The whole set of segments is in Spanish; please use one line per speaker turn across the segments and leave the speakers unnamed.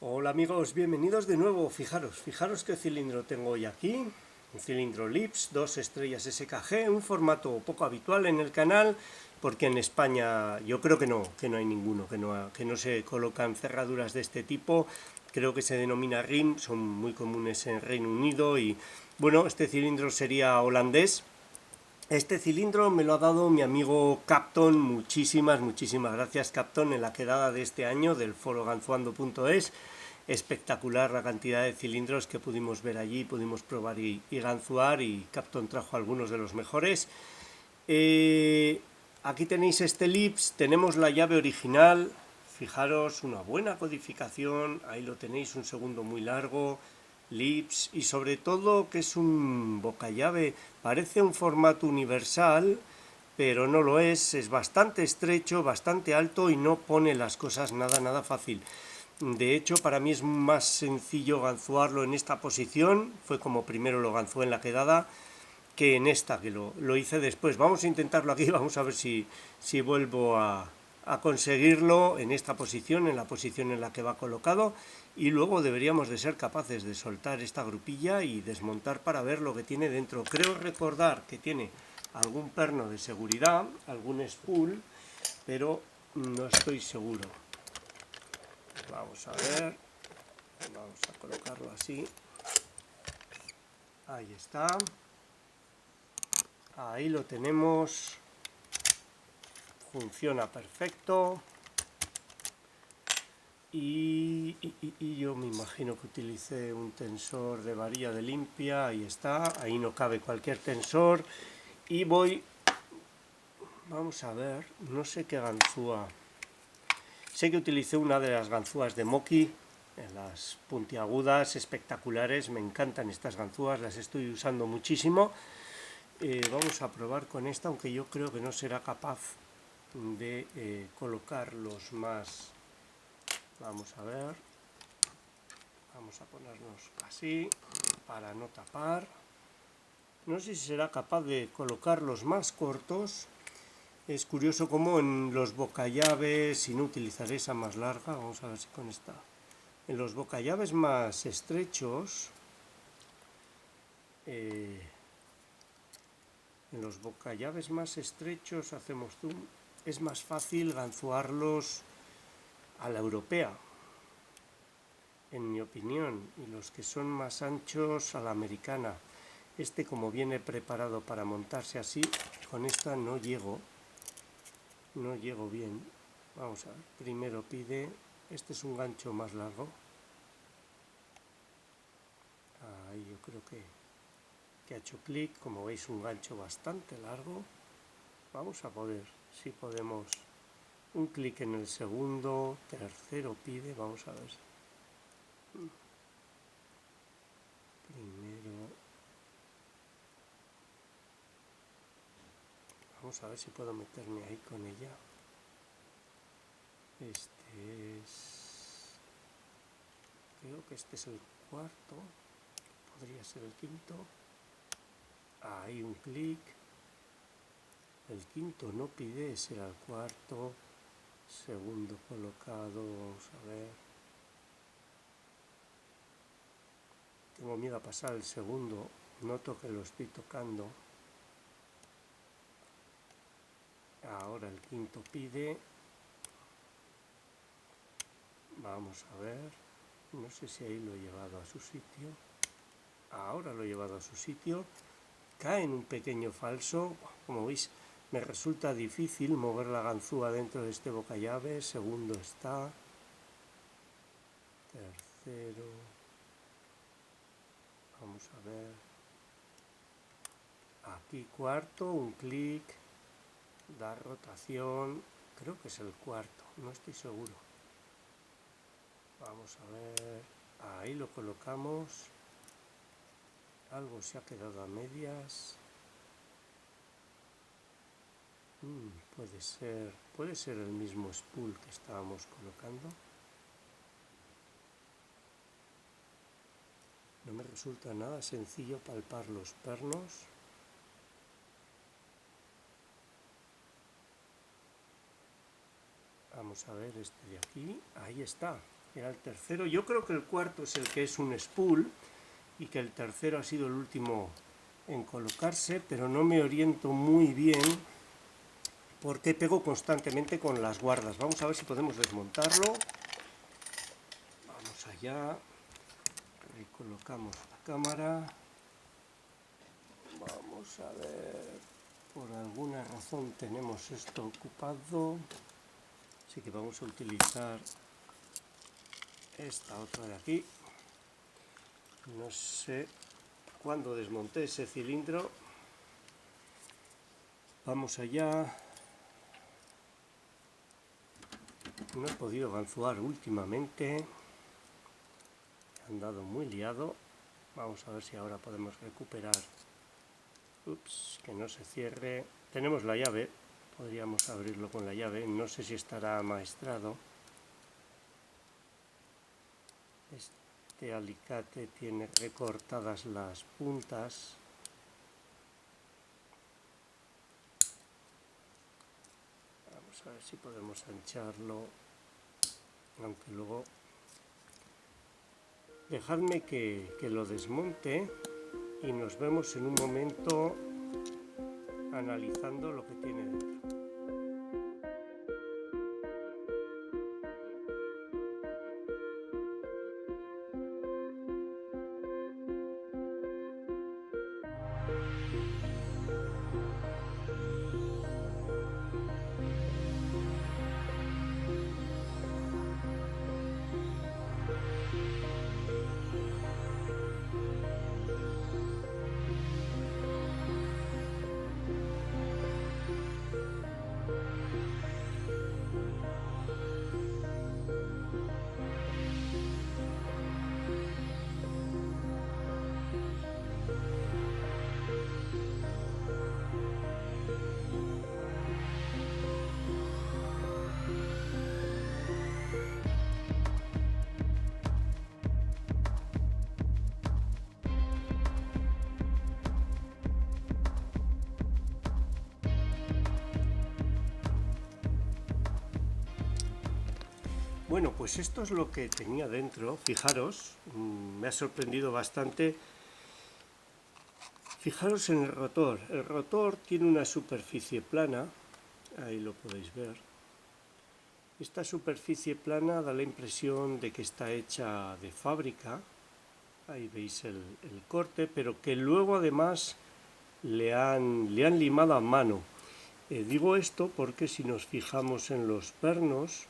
Hola amigos, bienvenidos de nuevo. Fijaros qué cilindro tengo hoy aquí. Un cilindro Lips, 2 estrellas SKG, un formato poco habitual en el canal, porque en España yo creo que no hay ninguno, que no se colocan cerraduras de este tipo. Creo que se denomina RIM, son muy comunes en Reino Unido y bueno, este cilindro sería holandés. Este cilindro me lo ha dado mi amigo Capton, muchísimas gracias Capton en la quedada de este año del foro ganzuando.es. Espectacular la cantidad de cilindros que pudimos ver allí, pudimos probar y ganzuar, y Capton trajo algunos de los mejores. Aquí tenéis este Lips, tenemos la llave original, fijaros, una buena codificación, ahí lo tenéis, un segundo muy largo, Lips, y sobre todo que es un bocallave, parece un formato universal, pero no lo es bastante estrecho, bastante alto y no pone las cosas nada fácil. De hecho, para mí es más sencillo ganzuarlo en esta posición, fue como primero lo ganzué en la quedada, que en esta, que lo hice después. Vamos a intentarlo aquí, vamos a ver si vuelvo a conseguirlo en esta posición, en la posición en la que va colocado, y luego deberíamos de ser capaces de soltar esta grupilla y desmontar para ver lo que tiene dentro. Creo recordar que tiene algún perno de seguridad, algún spool, pero no estoy seguro. Vamos a ver, vamos a colocarlo así. Ahí está. Ahí lo tenemos. Funciona perfecto. Y yo me imagino que utilicé un tensor de varilla de limpia. Ahí está. Ahí no cabe cualquier tensor. Y vamos a ver. No sé qué ganzúa. Sé que utilicé una de las ganzúas de Moki. Las puntiagudas espectaculares. Me encantan estas ganzúas. Las estoy usando muchísimo. Vamos a probar con esta, aunque yo creo que no será capaz de colocar los más. Vamos a ver, vamos a ponernos así para no tapar. No sé si será capaz de colocar los más cortos. Es curioso como en los bocallaves, si no utilizaré esa más larga, vamos a ver si con esta. En los bocallaves más estrechos, hacemos zoom, es más fácil ganzuarlos a la europea, en mi opinión, y los que son más anchos a la americana. Este, como viene preparado para montarse así, con esta no llego bien. Vamos a ver, primero pide, este es un gancho más largo. Ahí yo creo que ha hecho clic, como veis un gancho bastante largo. Vamos a poder, si podemos, un clic en el segundo, tercero pide, vamos a ver. Primero, vamos a ver si puedo meterme ahí con ella. Creo que este es el cuarto, podría ser el quinto. Ahí un clic. El quinto no pide, será el cuarto. Segundo colocado, vamos a ver. Tengo miedo a pasar el segundo, noto que lo estoy tocando. Ahora el quinto pide. Vamos a ver. No sé si ahí lo he llevado a su sitio. Ahora lo he llevado a su sitio. Cae en un pequeño falso. Como veis, me resulta difícil mover la ganzúa dentro de este bocallave. Segundo está. Tercero. Vamos a ver. Aquí cuarto, un clic. Dar rotación. Creo que es el cuarto, no estoy seguro. Vamos a ver. Ahí lo colocamos. Algo se ha quedado a medias. Puede ser el mismo spool que estábamos colocando. No me resulta nada sencillo palpar los pernos. Vamos a ver este de aquí. Ahí está. era el tercero. Yo creo que el cuarto es el que es un spool y que el tercero ha sido el último en colocarse, pero no me oriento muy bien porque pego constantemente con las guardas. Vamos a ver si podemos desmontarlo. Vamos allá, recolocamos la cámara. Vamos a ver, por alguna razón tenemos esto ocupado, así que vamos a utilizar esta otra de aquí. No sé cuándo desmonté ese cilindro. Vamos allá. No he podido ganzuar últimamente, he andado muy liado. Vamos a ver si ahora podemos recuperar. Ups, que no se cierre. Tenemos la llave, podríamos abrirlo con la llave, no sé si estará amaestrado. Este alicate tiene recortadas las puntas. Vamos a ver si podemos ancharlo, aunque luego... Dejadme que lo desmonte y nos vemos en un momento analizando lo que tiene dentro. Bueno, pues esto es lo que tenía dentro. Fijaros, me ha sorprendido bastante. Fijaros en el rotor. El rotor tiene una superficie plana, ahí lo podéis ver. Esta superficie plana da la impresión de que está hecha de fábrica. Ahí veis el corte, pero que luego además le han limado a mano. Digo esto porque si nos fijamos en los pernos,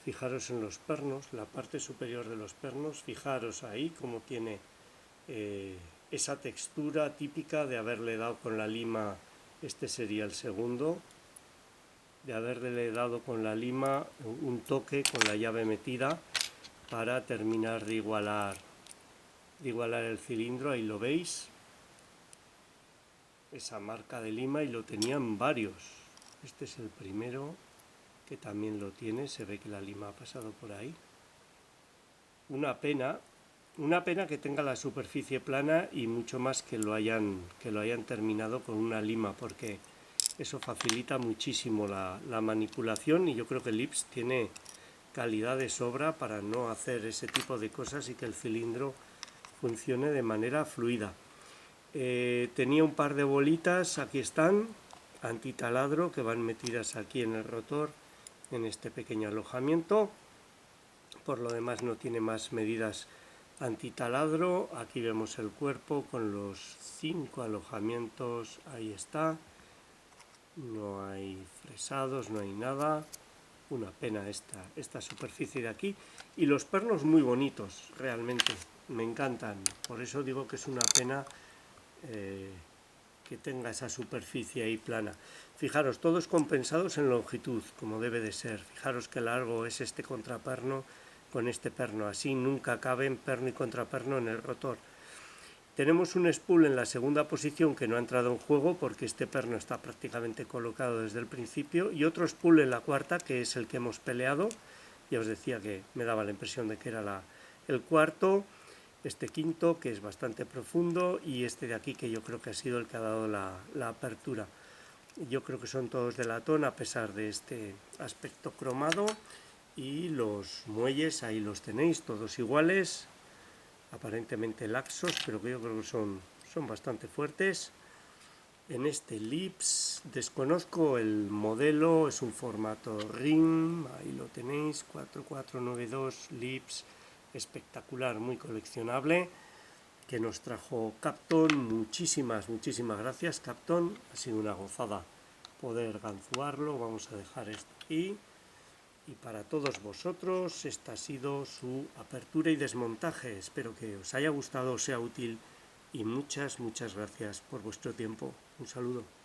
fijaros en los pernos, la parte superior de los pernos, fijaros ahí cómo tiene esa textura típica de haberle dado con la lima. Este sería el segundo, de haberle dado con la lima un toque con la llave metida para terminar de igualar el cilindro. Ahí lo veis, esa marca de lima, y lo tenían varios. Este es el primero, que también lo tiene, se ve que la lima ha pasado por ahí. Una pena que tenga la superficie plana y mucho más que lo hayan terminado con una lima, porque eso facilita muchísimo la manipulación, y yo creo que Lips tiene calidad de sobra para no hacer ese tipo de cosas y que el cilindro funcione de manera fluida. Tenía un par de bolitas, aquí están, antitaladro, que van metidas aquí en el rotor, en este pequeño alojamiento. Por lo demás no tiene más medidas antitaladro. Aquí vemos el cuerpo con los 5 alojamientos, ahí está. No hay fresados, no hay nada. Una pena esta superficie de aquí. Y los pernos muy bonitos, realmente, me encantan. Por eso digo que es una pena que tenga esa superficie ahí plana. Fijaros, todos compensados en longitud, como debe de ser. Fijaros qué largo es este contraperno con este perno. Así nunca caben perno y contraperno en el rotor. Tenemos un spool en la segunda posición que no ha entrado en juego porque este perno está prácticamente colocado desde el principio, y otro spool en la cuarta, que es el que hemos peleado. Ya os decía que me daba la impresión de que era el cuarto. Este quinto, que es bastante profundo, y este de aquí, que yo creo que ha sido el que ha dado la apertura. Yo creo que son todos de latón, a pesar de este aspecto cromado. y los muelles ahí los tenéis, todos iguales, aparentemente laxos, pero que yo creo que son bastante fuertes. En este Lips desconozco el modelo, es un formato ring, ahí lo tenéis, 4492 Lips, espectacular, muy coleccionable, que nos trajo Capton. Muchísimas gracias, Capton, ha sido una gozada poder ganzuarlo. Vamos a dejar esto aquí. Y para todos vosotros, esta ha sido su apertura y desmontaje. Espero que os haya gustado, sea útil, y muchas gracias por vuestro tiempo. Un saludo.